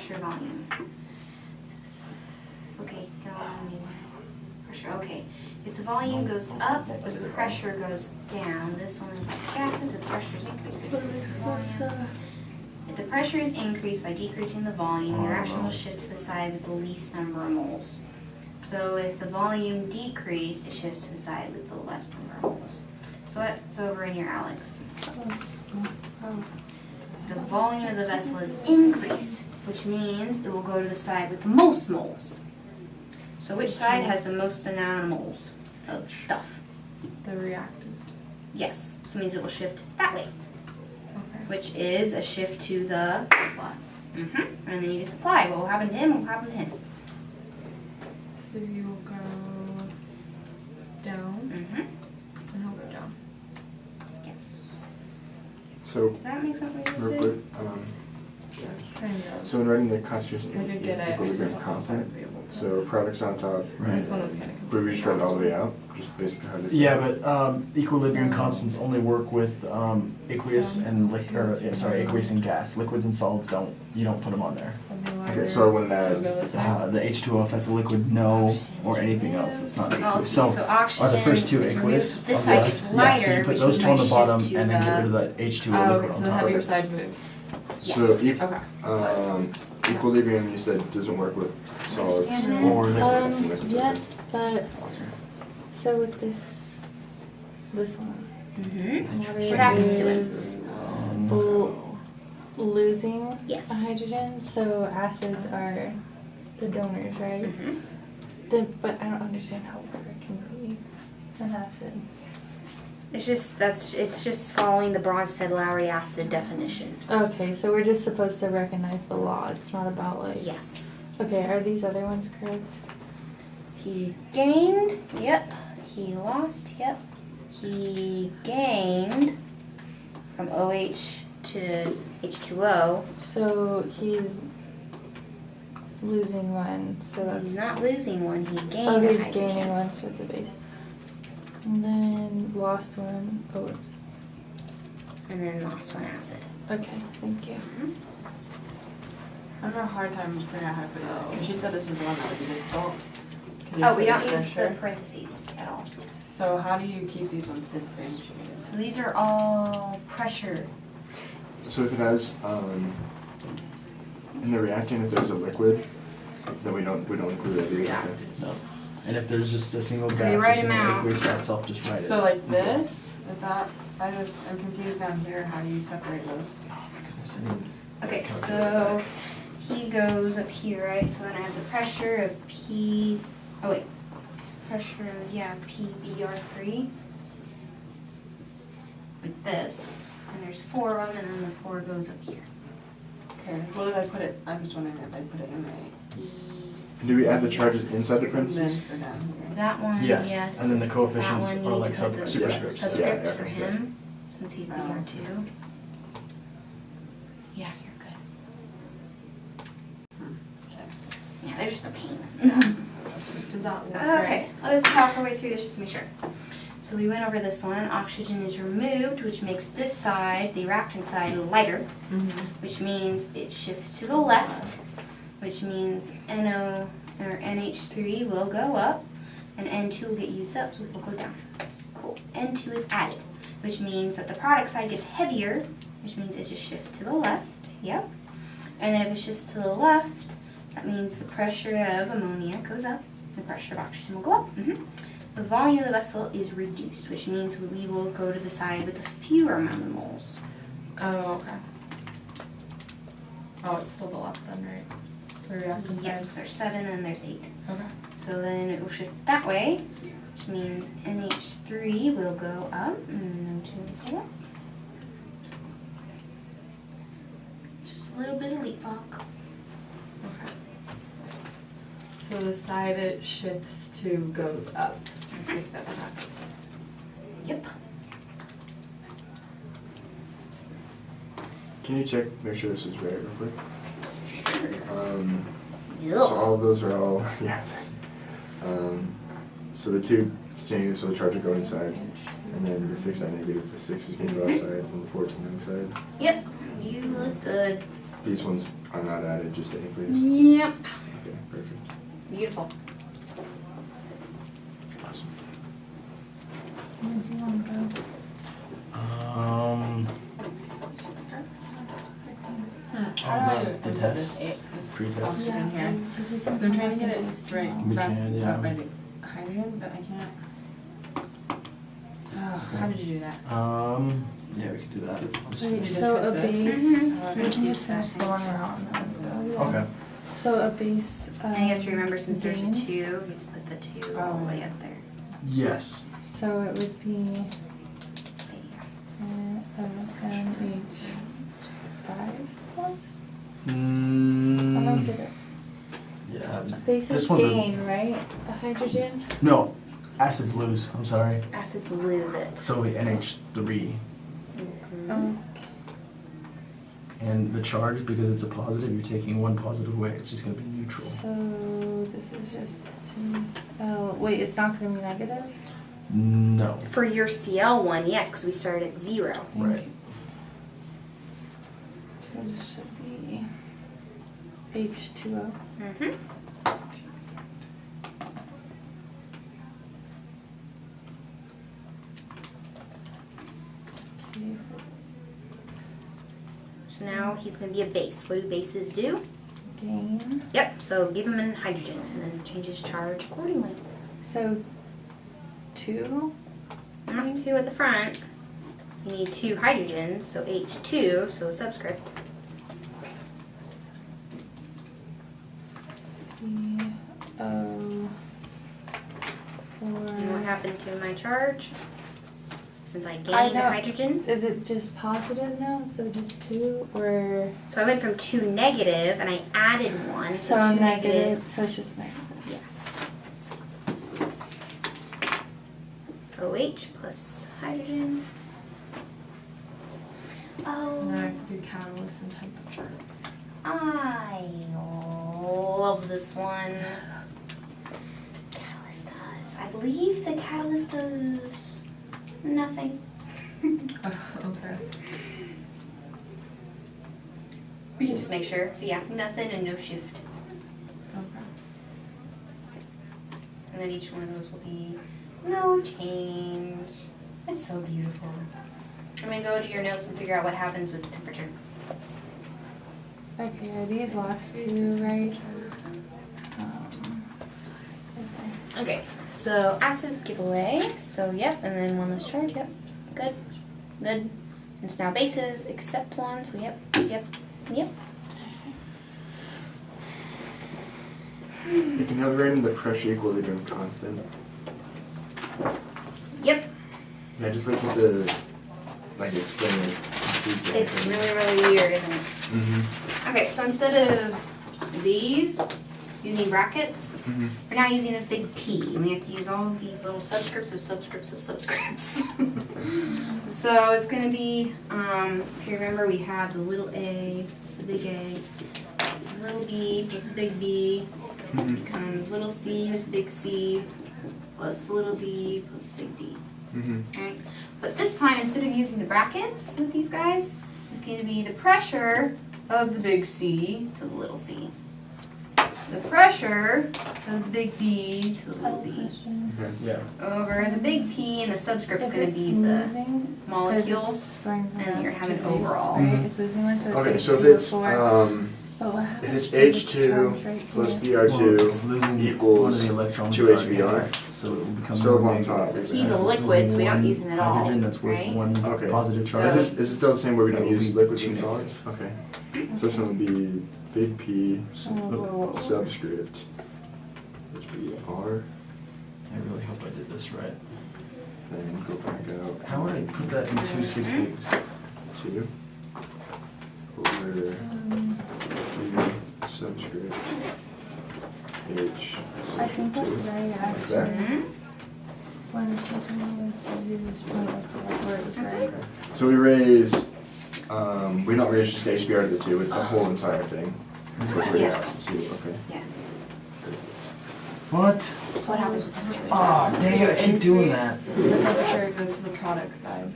pressure, volume. Okay, pressure, okay. If the volume goes up, but the pressure goes down, this one has gases, if the pressure is increased by decreasing the volume. If the pressure is increased by decreasing the volume, your reaction will shift to the side with the least number of moles. So if the volume decreased, it shifts to the side with the less number of moles. So what's over in your Alex? The volume of the vessel is increased, which means it will go to the side with the most moles. So which side has the most amount of moles of stuff? The reactants. Yes, so it means it will shift that way, Okay. which is a shift to the left. And then you just apply. What will happen to him will happen to him. So you will go down and he'll go down. Yes. So, Does that make sense what you just real did? quick, Kind of. so in writing the concentration I could get it. equilibrium constant, so products on top, This one was kind of but we just write it all the way out, just basically how this. Yeah, but equilibrium constants only work with aqueous and aqueous and gas. Liquids and solids don't. You don't put them on there. Okay, so I wouldn't add. The H2O, if that's a liquid, no, or anything else that's not Oh, aqueous. so So oxygen are the first two is aqueous? removed. This on side the gets left? lighter, Yeah, so you put which those two on the might bottom shift to and then get the- rid of the H2O Oh, liquid so on the top. heavier side moves. So Yes. Okay. equilibrium you said doesn't work with solids. Understand Or liquids. Liquids, Yes, but so with this one, water What happens to it? is losing Yes. a hydrogen, so acids are the donors, right? But I don't understand how water can be an acid. It's just following the Bronsted-Lowry acid definition. Okay, so we're just supposed to recognize the law. It's not about like. Yes. Okay, are these other ones correct? He gained. Yep. He lost. Yep. He gained from OH to H2O. So he's losing one. So that's. He's not losing one. He gained Oh, a he's hydrogen. gaining one, so it's a base. And then lost one. Oh, oops. And then lost one acid. Okay, thank you. I have a hard time figuring out how to put it in. Because she said this was the one that would be difficult. Can you Oh, we put don't it use the pressure? parentheses at all. So how do you keep these ones differentiated? So these are all pressure. So if it has in the reactant, if there's a liquid, then we don't include it either. Yeah. No. And if there's just a single So gas you or write single 'em out. aqueous by itself, just write it. So like this, is that, I'm confused down here, how do you separate those? Oh my goodness, I need. Okay, so he goes up here, right? So then I have the pressure of P. Oh wait, pressure of PBr3. Like this, and there's 4 of them, and then the 4 goes up here. Okay, well did I put it, I'm just wondering if I put it in right. And do we add the charges inside the And parentheses? then for down here. That one, Yes, yes. and then the coefficients That one, are you like need to put the superscripts. Subscript Yeah, for okay, him, since he's Oh. BR2. Yeah, you're good. Okay. Yeah, they're just a pain. Does that work? Okay, let's talk our way through this just to make sure. So we went over this one. Oxygen is removed, which makes this side, the reactant side, lighter, which means it shifts to the left, which means NO or NH3 will go up, and N2 will get used up, so it will go down. Cool. N2 is added, which means that the product side gets heavier, which means it just shifts to the left. Yep. And then if it shifts to the left, that means the pressure of ammonia goes up. The pressure of oxygen will go up. The volume of the vessel is reduced, which means we will go to the side with a fewer amount of moles. Oh, okay. Oh, it's still the left then, right? The reactant Yes, because side? there's 7 and there's 8. Okay. So then it will shift that way, which means NH3 will go up and N2 will go up. Just a little bit of leapfrog. Okay. So the side it shifts to goes up. Take that back. Yep. Can you check, make sure this is right real quick? Sure. So all of those are all, yeah. So the 2 staying, so the charge will go inside, and then the 6 I negative, the 6 is going to go outside, and the 14 inside. Yep. You look good. these ones are not added, just to aqueous? Yep. Okay, perfect. Beautiful. Awesome. Where do you want to go? The test, pre-test. Yeah, in here. because we Because I'm trying to get it right We back can, yeah. up by the hydrogen, but I can't. Oh, how did you do that? Yeah, we could do that. Wait, We so a discussed this. base, Mhm. we can just finish the one we're on. That was good. Okay. So a base, And you have to remember, since there's a gains. 2, you have to put the 2 all the way up there. Yes. So it would be NH5 plus? I don't get it. Yeah. Base This is one's a- gain, right? A hydrogen? No, acids lose. I'm sorry. Acids lose it. So we NH3. Oh. And the charge, because it's a positive, you're taking one positive away. It's just going to be neutral. So this is just CL. Wait, it's not going to be negative? No. For your CL one, yes, because we started at 0. Thank Right. you. So this should be H2O. Mm-hmm. Okay. So now he's going to be a base. What do bases do? Gain. Yep, so give him a hydrogen and then change his charge accordingly. So 2. Not 2 at the front. You need 2 hydrogens, so H2, so a subscript. O. And what happened to my charge? Since I I gained a know. hydrogen. Is it just positive now? So just 2 or So I went from 2 negative and I added 1, so 2 negative? negative. So it's just negative. Yes. OH plus hydrogen. So now I Oh, have to do catalyst and temperature. I love this one. Catalyst does. I believe the catalyst does nothing. Okay. We can just make sure. So yeah, nothing and no shift. Okay. And then each one of those will be no change. It's so beautiful. I'm gonna go to your notes and figure out what happens with temperature. Okay, are these last 2 right? Okay. Okay, so acids give away. So yep, and then 1 less charge. Yep, good, good. And so now bases except 1. So yep, yep, yep. You can have right in the pressure equilibrium constant. Yep. Yeah, just look at the, like, explain it. It's really, really weird, isn't it? Mm-hmm. Okay, so instead of these, using brackets, Mm-hmm. we're now using this big P, and we have to use all of these little subscripts of subscripts of subscripts. So it's gonna be, if you remember, we have the little a, plus the big A, plus the little b, plus the big B, Mm-hmm. becomes little c with big C, plus little d, plus big D. Mm-hmm. Alright, but this time, instead of using the brackets with these guys, it's going to be the pressure of the big C to the little c. The pressure of the big B to the little b. Okay. Yeah. Over the big P, and the subscript's If going to it's be the losing, molecule. because it's going from and you're S having to base, overall. right? Mhm. It's losing one, so it's Okay, like so if 3 or it's, 4. But what if happens it's to this H2 charge right plus here? Br2 Well, it's losing equals one of the electrons 2 it already HBr. has, so it will become So more on negative. top. So he's a It's liquid, so we don't losing use him at all, hydrogen that's worth right? 1 Okay. positive So- charge. Is it still the same where we don't It will use be liquids 2 and solids? negatives. Okay. So this one would be big P Oh, whoa, whoa, whoa. subscript, which would be R, I really hope I did this right. then go back out How would I put that in 2 sig figs? 2 over P subscript H. I think that's subscript right, that? actually. Mhm. When she told me to do this point, I thought where it was That's right. Okay. So we raise, we don't raise just HBr to the 2, it's the whole entire thing. So it's raised Yes. to 2, okay. Yes. What? So what happens with temperature? Oh, dang it, I keep doing that. The temperature goes to the product side.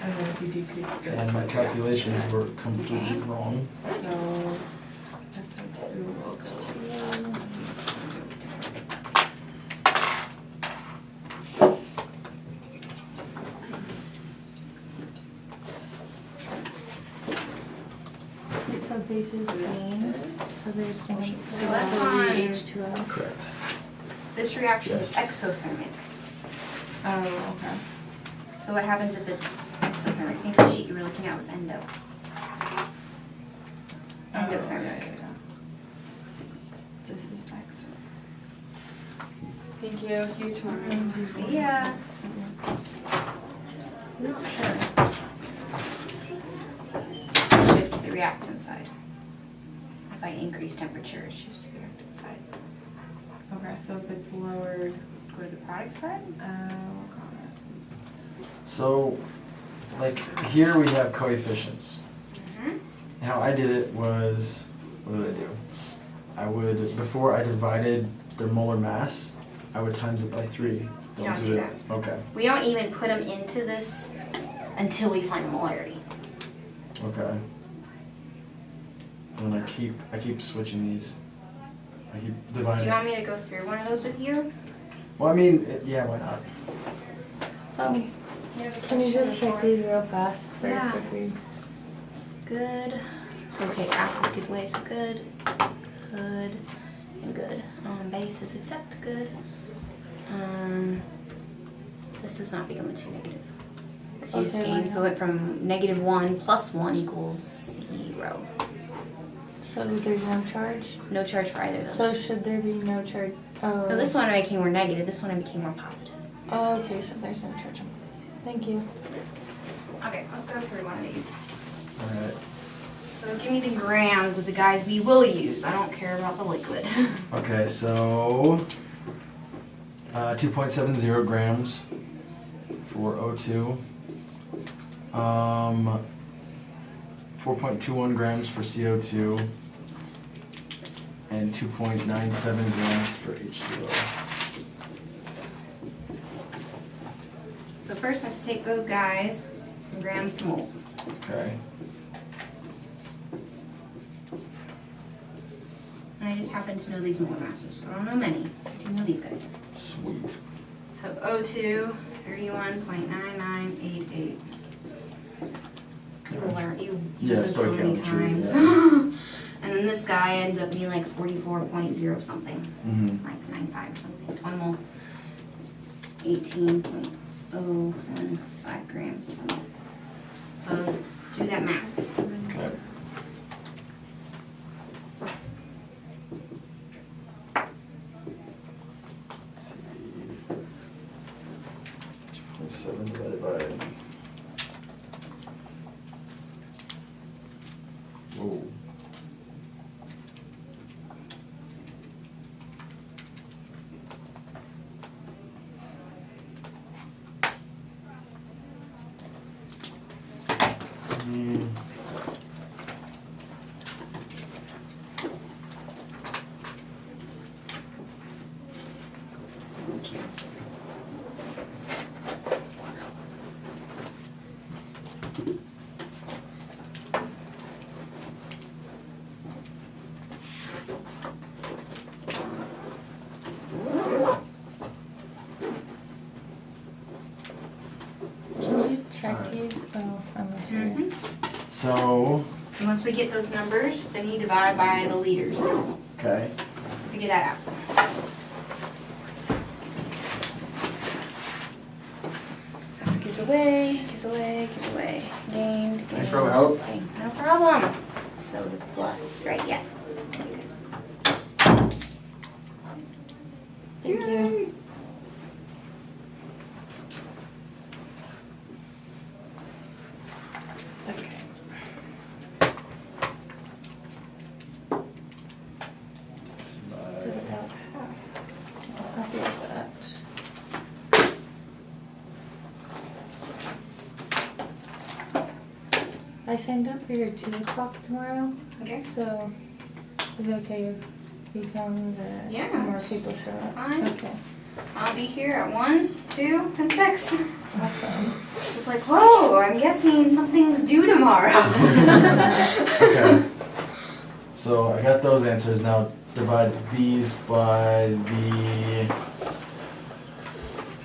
And then if you decrease, it goes And my further down. calculations were completely Okay. wrong. So, SO2 will go to. So base is green, so there's gonna be So that's on- H2O. Correct. This reaction is Yes. exothermic. Oh, okay. So what happens if it's exothermic? I think the sheet you were looking at was endo. Endothermic. Yeah. This is excellent. Thank you, see you tomorrow. See ya. I'm not sure. Shift to the reactant side. If I increase temperature, it shifts to the reactant side. Okay, so if it's lowered, Go to the product side. got it. So, like, here we have coefficients. Mhm. How I did it was, what did I do? I would, before I divided their molar mass, I would times it by 3. You don't do that. Okay, We don't even put them into this until we find the molarity. okay. And I keep switching these. I keep Do dividing. you want me to go through one of those with you? Well, I mean, yeah, why not? Can you just check these real fast first Yeah. if we? Good. So okay, acids give way, so good, good, and good. Bases accept good. This does not become a 2 negative. So you just Okay, gain, why so it went from -1 plus 1 equals 0. So there's no charge. No charge for either of those. So should there be no charge? Oh. No, this one I became more negative, this one I became more positive. Oh, okay, so there's no charge on these. Thank you. Okay, let's go through one of these. Alright, So give me the grams of the guys we will use. I don't care about the liquid. okay, so 2.70 grams for O2. 4.21 grams for CO2. And 2.97 grams for H2O. So first I have to take those guys from grams to moles. Okay. And I just happen to know these molar masses. I don't know many. I do know these guys. Sweet. So O2, 31.9988. You will learn, you Yeah, use them so many stoichiometry, times. yeah. And then this guy ends up being like 44.0 something, Mm-hmm. like 95 or something. 1 mole, 18.015 grams per mole. So do that math. Okay. Let's see. 2.7 divided by. Whoa. Mm. Can you check these? Oh, I'm not sure. Mhm. So, And once we get those numbers, then you divide by the liters. okay. Figure that out. This gives away, gives away, gives away. Gained, gained. Thanks for all the help. gained. No problem. So the plus, right? Yeah. Thank you. Okay. Do it about half. I'm happy with that. I signed up for your 2 o'clock tomorrow, Okay. so is it okay if he comes or Yeah. more people show up? Fine. Okay. I'll be here at 1, 2, and 6. Awesome. So it's like, whoa, I'm guessing something's due tomorrow. Okay. So I got those answers. Now divide these by the.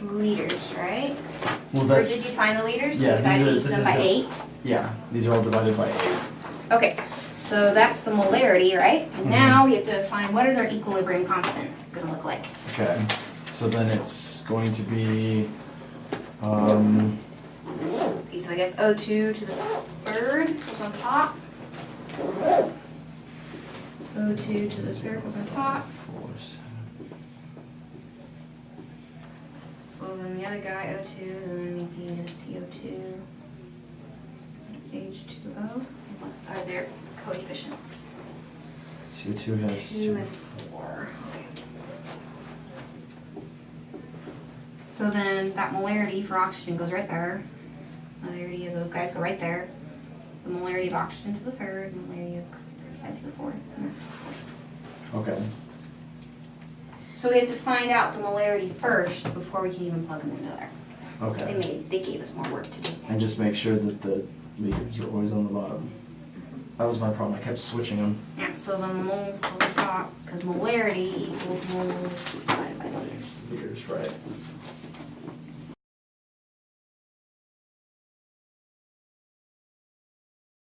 Liters, right? Well, Or that's did you find the liters? yeah, Divide these are- each of this them is by the- 8. yeah. These are all divided by 8. Okay, so that's the molarity, right? And now we have to find what is our equilibrium constant gonna look like. Okay. So then it's going to be. Okay, so I guess O2 to the third goes on top. So O2 to the third goes on top. 4, 7. So then the other guy, O2, then maybe CO2, H2O. What are their coefficients? CO2 has 2 and 4. Okay. So then that molarity for oxygen goes right there. Molarity of those guys go right there. The molarity of oxygen to the third, molarity of carbon to the fourth. Okay. So we have to find out the molarity first before we can even plug them into there. Okay. They gave us more work to do. And just make sure that the liters are always on the bottom. That was my problem. I kept switching them. Yeah, so then moles on the top, because molarity equals moles divided by liters. Liters, right?